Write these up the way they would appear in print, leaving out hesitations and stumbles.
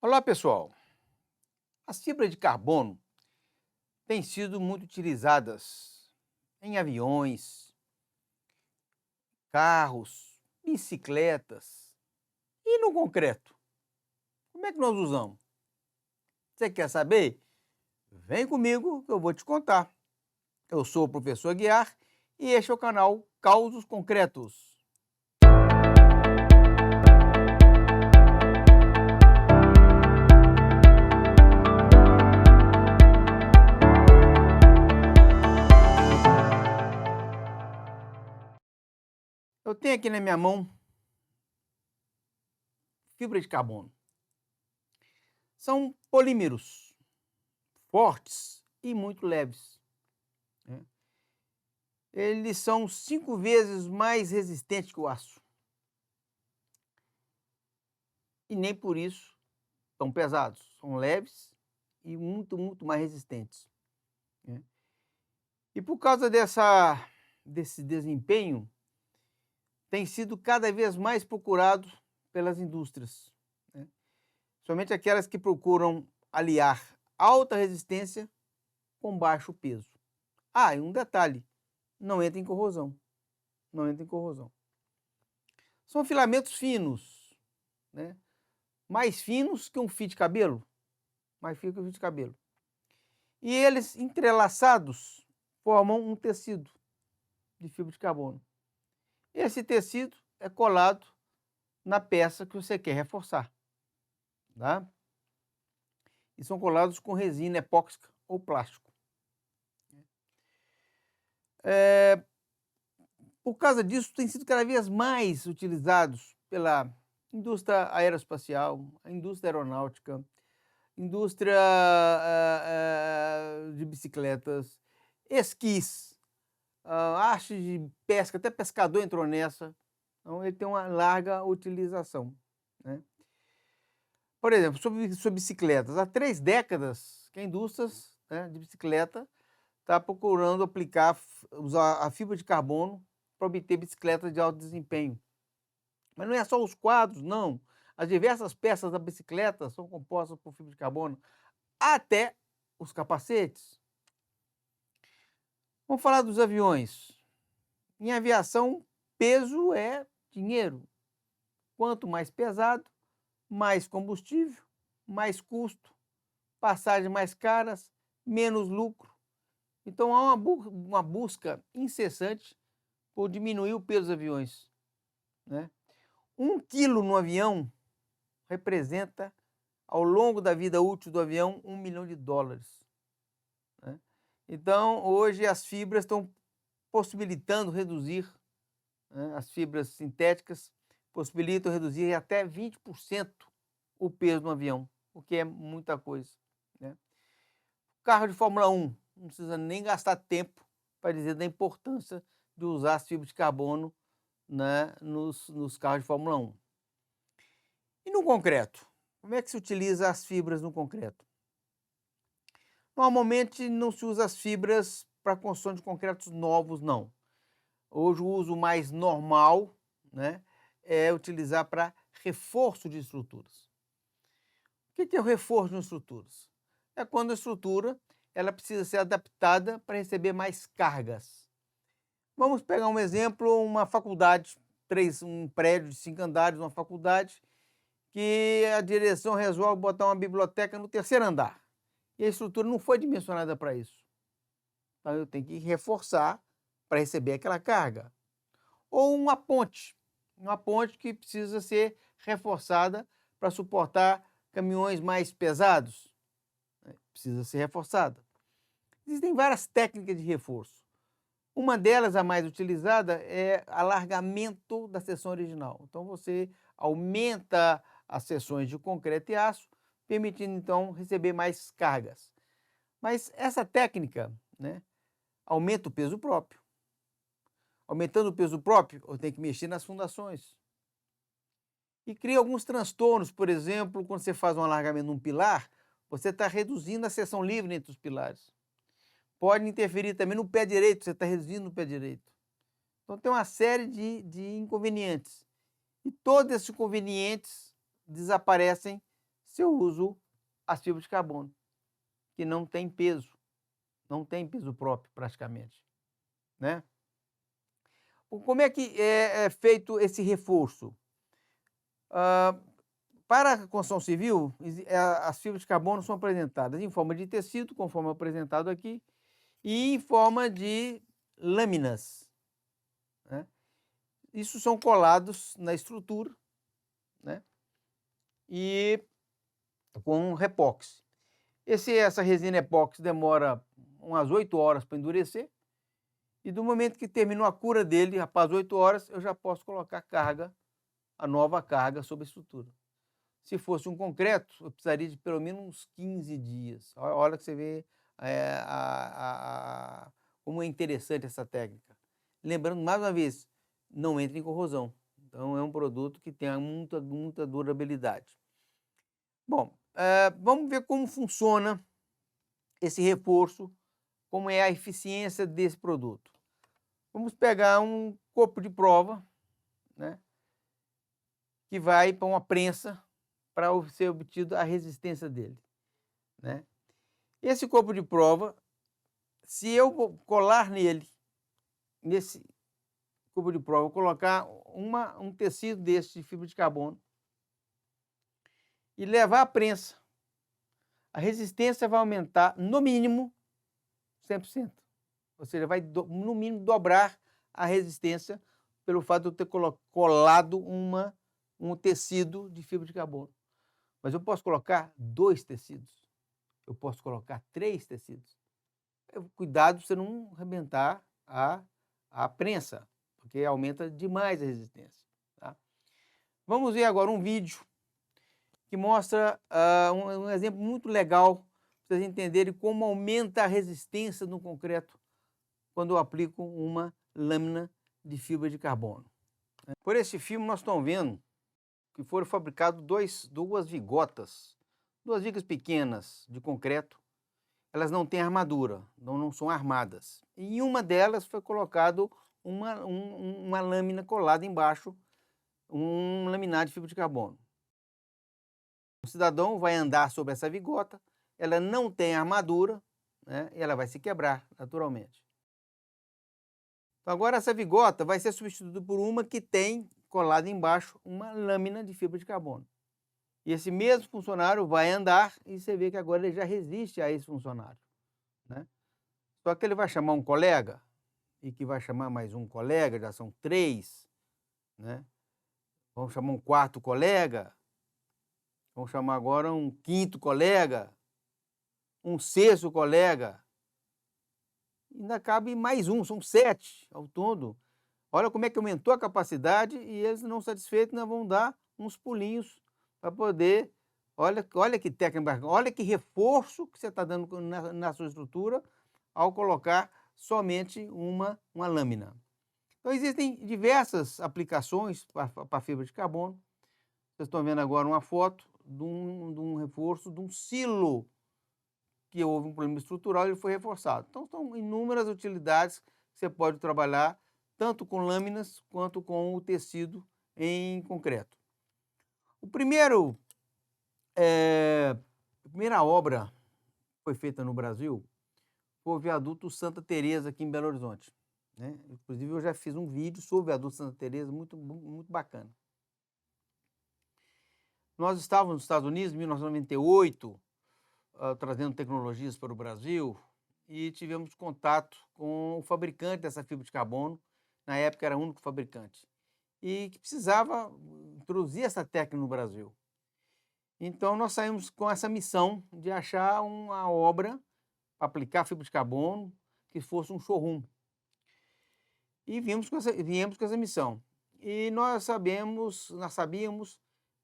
Olá, pessoal. As fibras de carbono têm sido muito utilizadas em aviões, carros, bicicletas e no concreto. Como é que nós usamos? Você quer saber? Vem comigo que eu vou te contar. Eu sou o professor Aguiar e este é o canal Causos Concretos. Eu tenho aqui na minha mão fibra de carbono. São polímeros fortes e muito leves, né? Eles são 5 vezes mais resistentes que o aço. E nem por isso tão pesados. São leves e muito mais resistentes, né? E por causa desse desempenho, tem sido cada vez mais procurado pelas indústrias, né? Somente aquelas que procuram aliar alta resistência com baixo peso. Ah, e um detalhe, não entra em corrosão. Não entra em corrosão. São filamentos finos, né? Mais finos que um fio de cabelo. Mais fino que um fio de cabelo. E eles, entrelaçados, formam um tecido de fibra de carbono. Esse tecido é colado na peça que você quer reforçar, tá? E são colados com resina epóxica ou plástico. Por causa disso, tem sido cada vez mais utilizados pela indústria aeroespacial, a indústria aeronáutica, indústria de bicicletas, esquis, arte de pesca, até pescador entrou nessa. Então, ele tem uma larga utilização, né? Por exemplo, sobre bicicletas, há 3 décadas que a indústria, né, de bicicleta está procurando usar a fibra de carbono para obter bicicletas de alto desempenho. Mas não é só os quadros, não. As diversas peças da bicicleta são compostas por fibra de carbono, até os capacetes. Vamos falar dos aviões. Em aviação, peso é dinheiro. Quanto mais pesado, mais combustível, mais custo, passagens mais caras, menos lucro. Então há uma busca incessante por diminuir o peso dos aviões, né? 1 quilo no avião representa, ao longo da vida útil do avião, $1 milhão, né? Então, hoje as fibras estão possibilitando reduzir, né, as fibras sintéticas possibilitam reduzir até 20% o peso do avião, o que é muita coisa, né? Carro de Fórmula 1, não precisa nem gastar tempo para dizer da importância de usar as fibras de carbono, né, nos carros de Fórmula 1. E no concreto? Como é que se utiliza as fibras no concreto? Normalmente não se usa as fibras para construção de concretos novos, não. Hoje o uso mais normal, né, é utilizar para reforço de estruturas. O que é o reforço de estruturas? É quando a estrutura ela precisa ser adaptada para receber mais cargas. Vamos pegar um exemplo, uma faculdade, um prédio de 5 andares, uma faculdade, que a direção resolve botar uma biblioteca no 3º andar. E a estrutura não foi dimensionada para isso. Então eu tenho que reforçar para receber aquela carga. Ou uma ponte que precisa ser reforçada para suportar caminhões mais pesados, né? Precisa ser reforçada. Existem várias técnicas de reforço. Uma delas, a mais utilizada, é alargamento da seção original. Então você aumenta as seções de concreto e aço, permitindo então receber mais cargas. Mas essa técnica, né, aumenta o peso próprio. Aumentando o peso próprio, eu tenho que mexer nas fundações. E cria alguns transtornos, por exemplo, quando você faz um alargamento num pilar, você está reduzindo a seção livre entre os pilares. Pode interferir também no pé direito, você está reduzindo o pé direito. Então tem uma série de inconvenientes. E todos esses inconvenientes desaparecem se eu uso as fibras de carbono, que não tem peso próprio praticamente, né? Como é que é feito esse reforço? Para a construção civil, as fibras de carbono são apresentadas em forma de tecido, conforme apresentado aqui, e em forma de lâminas, né? Isso são colados na estrutura, né? E com repóxi. Essa resina epóxi demora umas 8 horas para endurecer, e do momento que terminou a cura dele, após 8 horas, eu já posso colocar a nova carga sobre a estrutura. Se fosse um concreto, eu precisaria de pelo menos uns 15 dias. Olha que você vê como é interessante essa técnica. Lembrando, mais uma vez, não entra em corrosão. Então, é um produto que tem muita durabilidade. Bom, vamos ver como funciona esse reforço, como é a eficiência desse produto. Vamos pegar um corpo de prova, né, que vai para uma prensa para ser obtida a resistência dele, né? Esse corpo de prova, se eu colar nesse corpo de prova, colocar um tecido desse de fibra de carbono e levar à prensa, a resistência vai aumentar no mínimo 100%. Ou seja, vai no mínimo dobrar a resistência pelo fato de eu ter colado um tecido de fibra de carbono. Mas eu posso colocar 2 tecidos, eu posso colocar 3 tecidos. Cuidado para você não arrebentar a prensa, porque aumenta demais a resistência, tá? Vamos ver agora um vídeo que mostra um exemplo muito legal para vocês entenderem como aumenta a resistência no concreto quando eu aplico uma lâmina de fibra de carbono. Por esse filme nós estamos vendo que foram fabricadas duas vigotas, 2 vigas pequenas de concreto. Elas não têm armadura, não são armadas. E em uma delas foi colocado uma lâmina colada embaixo, um laminado de fibra de carbono. O cidadão vai andar sobre essa vigota, ela não tem armadura, né, e ela vai se quebrar naturalmente. Então, agora essa vigota vai ser substituída por uma que tem colada embaixo uma lâmina de fibra de carbono. E esse mesmo funcionário vai andar e você vê que agora ele já resiste a esse funcionário, né? Só que ele vai chamar um colega e que vai chamar mais um colega, já são 3, né? Vamos chamar um 4º colega, vamos chamar agora um 5º colega, um 6º colega, ainda cabe mais um, são 7 ao todo. Olha como é que aumentou a capacidade e eles não satisfeitos ainda vão dar uns pulinhos para poder, olha que técnica, olha que reforço que você está dando na sua estrutura ao colocar somente uma lâmina. Então existem diversas aplicações para a fibra de carbono. Vocês estão vendo agora uma foto de um reforço de um silo que houve um problema estrutural e ele foi reforçado. Então são inúmeras utilidades que você pode trabalhar tanto com lâminas quanto com o tecido em concreto. A primeira obra que foi feita no Brasil foi o viaduto Santa Teresa aqui em Belo Horizonte, né? Inclusive eu já fiz um vídeo sobre o viaduto Santa Teresa, muito bacana. Nós estávamos nos Estados Unidos em 1998, trazendo tecnologias para o Brasil, e tivemos contato com o fabricante dessa fibra de carbono, na época era o único fabricante, e que precisava introduzir essa técnica no Brasil. Então nós saímos com essa missão de achar uma obra para aplicar fibra de carbono que fosse um showroom. E viemos com essa missão. E nós sabíamos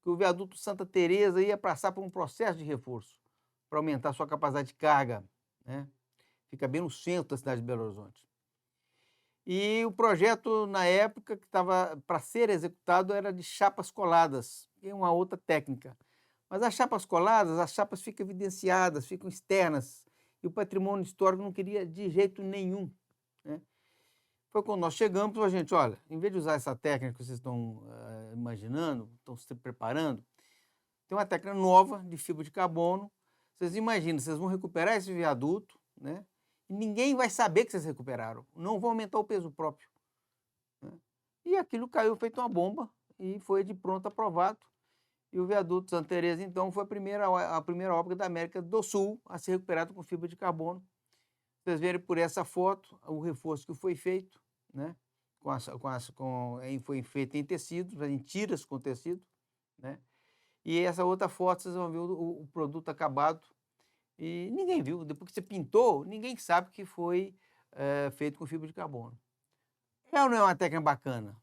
que o viaduto Santa Teresa ia passar por um processo de reforço para aumentar sua capacidade de carga, né? Fica bem no centro da cidade de Belo Horizonte. E o projeto, na época, que estava para ser executado era de chapas coladas, que é uma outra técnica. Mas as chapas coladas, as chapas ficam evidenciadas, ficam externas, e o patrimônio histórico não queria de jeito nenhum, né? Foi quando nós chegamos, a gente, olha, em vez de usar essa técnica que vocês estão imaginando, estão se preparando, tem uma técnica nova de fibra de carbono. Vocês imaginam, vocês vão recuperar esse viaduto, né? E ninguém vai saber que vocês recuperaram. Não vão aumentar o peso próprio, né? E aquilo caiu feito uma bomba e foi de pronto aprovado. E o viaduto Santa Teresa, então, foi a primeira obra da América do Sul a ser recuperado com fibra de carbono. Vocês verem por essa foto o reforço que foi feito, né? Foi feito em tecido, em tiras com tecido, né? E essa outra foto vocês vão ver o produto acabado e ninguém viu. Depois que você pintou, ninguém sabe que foi feito com fibra de carbono. É ou não é uma técnica bacana?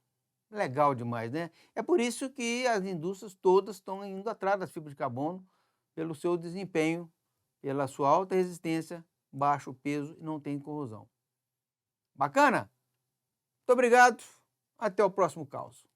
Legal demais, né? É por isso que as indústrias todas estão indo atrás das fibras de carbono pelo seu desempenho, pela sua alta resistência, baixo peso e não tem corrosão. Bacana? Muito obrigado. Até o próximo caos.